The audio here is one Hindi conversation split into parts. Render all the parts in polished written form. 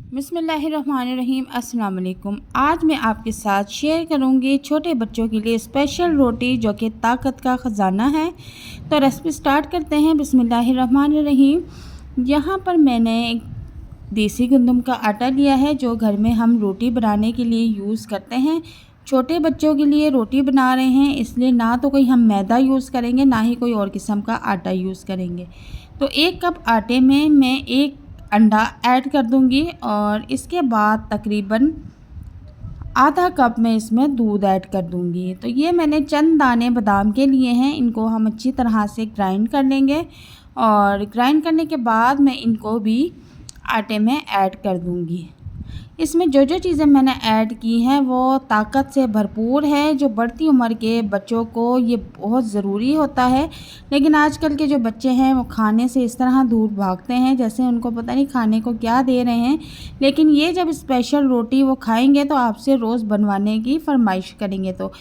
बिस्मिल्लाहिर्रहमानिर्रहीम। अस्सलाम वालेकुम। आज मैं आपके साथ शेयर करूंगी छोटे बच्चों के लिए स्पेशल रोटी जो कि ताकत का ख़जाना है। तो रेसिपी स्टार्ट करते हैं। बिस्मिल्लाहिर्रहमानिर्रहीम। यहाँ पर मैंने एक देसी गंदम का आटा लिया है जो घर में हम रोटी बनाने के लिए यूज़ करते हैं। छोटे बच्चों के लिए रोटी बना रहे हैं, इसलिए ना तो कोई हम मैदा यूज़ करेंगे ना ही कोई और किस्म का आटा यूज़ करेंगे। तो 1 कप आटे में मैं 1 अंडा ऐड कर दूंगी और इसके बाद तकरीबन आधा कप में इसमें दूध ऐड कर दूंगी। तो ये मैंने चंद दाने बादाम के लिए हैं, इनको हम अच्छी तरह से ग्राइंड कर लेंगे और ग्राइंड करने के बाद मैं इनको भी आटे में ऐड कर दूंगी। इसमें जो जो चीज़ें मैंने ऐड की हैं वो ताकत से भरपूर है, जो बढ़ती उम्र के बच्चों को ये बहुत ज़रूरी होता है। लेकिन आजकल के जो बच्चे हैं वो खाने से इस तरह दूर भागते हैं जैसे उनको पता नहीं खाने को क्या दे रहे हैं। लेकिन ये जब स्पेशल रोटी वो खाएंगे तो आपसे रोज़ बनवाने की फरमाइश करेंगे। तो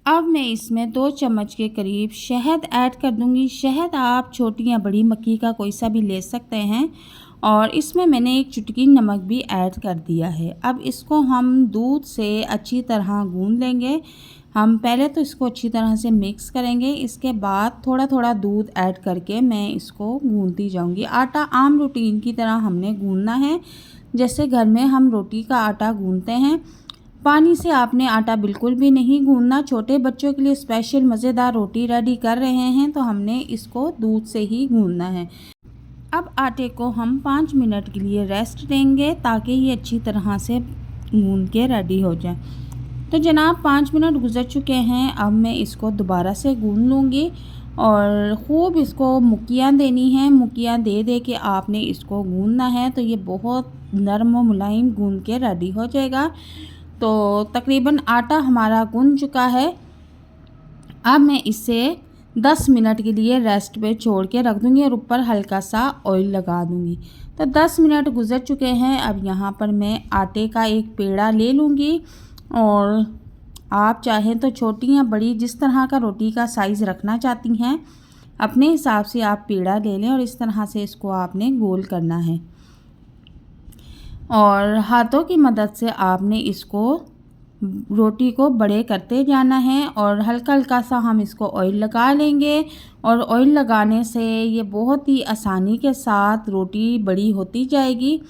अब मैं इसमें 2 चम्मच के करीब शहद ऐड कर दूंगी। शहद आप छोटी या बड़ी मक्खी का कोई सा भी ले सकते हैं और इसमें मैंने 1 चुटकी नमक भी ऐड कर दिया है। अब इसको हम दूध से अच्छी तरह गूंद लेंगे। हम पहले तो इसको अच्छी तरह से मिक्स करेंगे, इसके बाद थोड़ा थोड़ा दूध ऐड करके मैं इसको गूंदती जाऊंगी। आटा आम रूटीन की तरह हमने गूंदना है, जैसे घर में हम रोटी का आटा गूंदते हैं। पानी से आपने आटा बिल्कुल भी नहीं गूंदना। छोटे बच्चों के लिए स्पेशल मज़ेदार रोटी रेडी कर रहे हैं तो हमने इसको दूध से ही गूंदना है। अब आटे को हम 5 मिनट के लिए रेस्ट देंगे ताकि ये अच्छी तरह से गूंद के रेडी हो जाए। तो जनाब 5 मिनट गुजर चुके हैं। अब मैं इसको दोबारा से गूंद लूँगी और ख़ूब इसको मुक्कियाँ देनी हैं। मुक्कियाँ दे दे के आपने इसको गूंदना है तो ये बहुत नरम और मुलायम गूंद के रेडी हो जाएगा। तो तकरीबन आटा हमारा गूंद चुका है। अब मैं इसे 10 मिनट के लिए रेस्ट पे छोड़ के रख दूँगी और ऊपर हल्का सा ऑयल लगा दूँगी। तो 10 मिनट गुजर चुके हैं। अब यहाँ पर मैं आटे का एक पेड़ा ले लूँगी और आप चाहें तो छोटी या बड़ी जिस तरह का रोटी का साइज़ रखना चाहती हैं अपने हिसाब से आप पेड़ा ले लें और इस तरह से इसको आपने गोल करना है और हाथों की मदद से आपने इसको रोटी को बड़े करते जाना है और हल्का हल्का सा हम इसको ऑयल लगा लेंगे। और ऑयल लगाने से ये बहुत ही आसानी के साथ रोटी बड़ी होती जाएगी।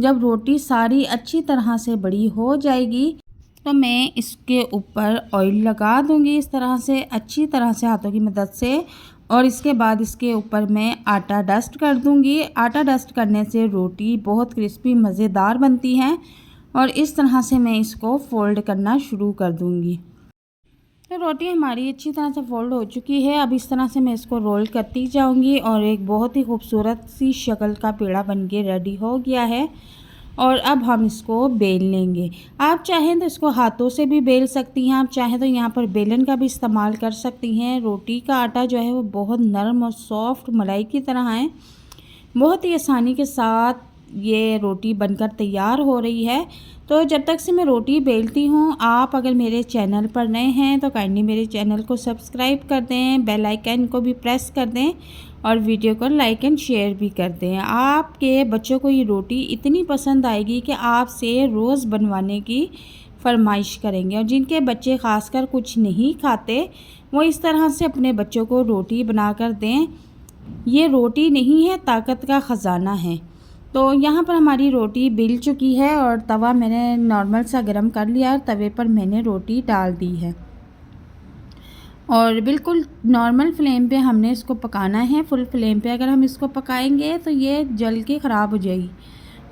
जब रोटी सारी अच्छी तरह से बड़ी हो जाएगी तो मैं इसके ऊपर ऑयल लगा दूंगी इस तरह से अच्छी तरह से हाथों की मदद से और इसके बाद इसके ऊपर मैं आटा डस्ट कर दूंगी। आटा डस्ट करने से रोटी बहुत क्रिस्पी मज़ेदार बनती है और इस तरह से मैं इसको फ़ोल्ड करना शुरू कर दूंगी। तो रोटी हमारी अच्छी तरह से फ़ोल्ड हो चुकी है। अब इस तरह से मैं इसको रोल करती जाऊंगी और एक बहुत ही खूबसूरत सी शक्ल का पेड़ा बन के रेडी हो गया है। और अब हम इसको बेल लेंगे। आप चाहें तो इसको हाथों से भी बेल सकती हैं, आप चाहें तो यहाँ पर बेलन का भी इस्तेमाल कर सकती हैं। रोटी का आटा जो है वो बहुत नरम और सॉफ्ट मलाई की तरह है। बहुत ही आसानी के साथ ये रोटी बनकर तैयार हो रही है। तो जब तक से मैं रोटी बेलती हूँ, आप अगर मेरे चैनल पर नए हैं तो काइंडली मेरे चैनल को सब्सक्राइब कर दें, बेल आइकन को भी प्रेस कर दें और वीडियो को लाइक एंड शेयर भी कर दें। आपके बच्चों को ये रोटी इतनी पसंद आएगी कि आपसे रोज़ बनवाने की फरमाइश करेंगे। और जिनके बच्चे ख़ासकर कुछ नहीं खाते वो इस तरह से अपने बच्चों को रोटी बना कर दें। ये रोटी नहीं है, ताकत का ख़जाना है। तो यहाँ पर हमारी रोटी बिल चुकी है और तवा मैंने नॉर्मल सा गरम कर लिया और तवे पर मैंने रोटी डाल दी है और बिल्कुल नॉर्मल फ्लेम पे हमने इसको पकाना है। फुल फ्लेम पे अगर हम इसको पकाएंगे तो ये जल के ख़राब हो जाएगी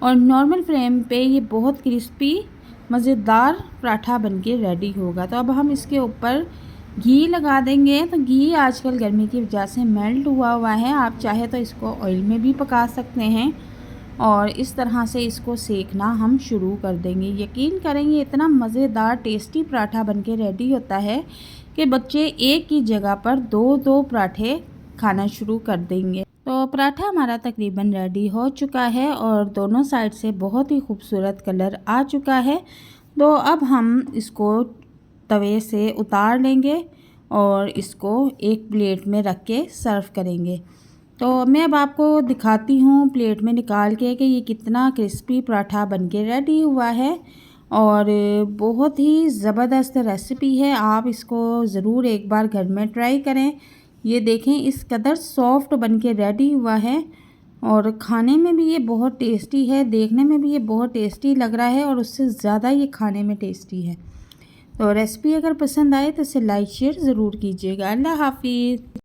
और नॉर्मल फ्लेम पे ये बहुत क्रिस्पी मज़ेदार पराठा बन के रेडी होगा। तो अब हम इसके ऊपर घी लगा देंगे। तो घी आजकल गर्मी की वजह से मेल्ट हुआ है, आप चाहे तो इसको ऑयल में भी पका सकते हैं और इस तरह से इसको सेकना हम शुरू कर देंगे। यकीन करेंगे इतना मज़ेदार टेस्टी पराठा बनके रेडी होता है कि बच्चे एक ही जगह पर 2-2 पराठे खाना शुरू कर देंगे। तो पराठा हमारा तकरीबन रेडी हो चुका है और दोनों साइड से बहुत ही खूबसूरत कलर आ चुका है। तो अब हम इसको तवे से उतार लेंगे और इसको एक प्लेट में रख के सर्व करेंगे। तो मैं अब आपको दिखाती हूँ प्लेट में निकाल के कि ये कितना क्रिस्पी पराठा बनके रेडी हुआ है। और बहुत ही ज़बरदस्त रेसिपी है, आप इसको ज़रूर एक बार घर में ट्राई करें। ये देखें इस कदर सॉफ्ट बनके रेडी हुआ है और खाने में भी ये बहुत टेस्टी है, देखने में भी ये बहुत टेस्टी लग रहा है और उससे ज़्यादा ये खाने में टेस्टी है। तो रेसिपी अगर पसंद आए तो इसे लाइक शेयर ज़रूर कीजिएगा। अल्लाह हाफिज़।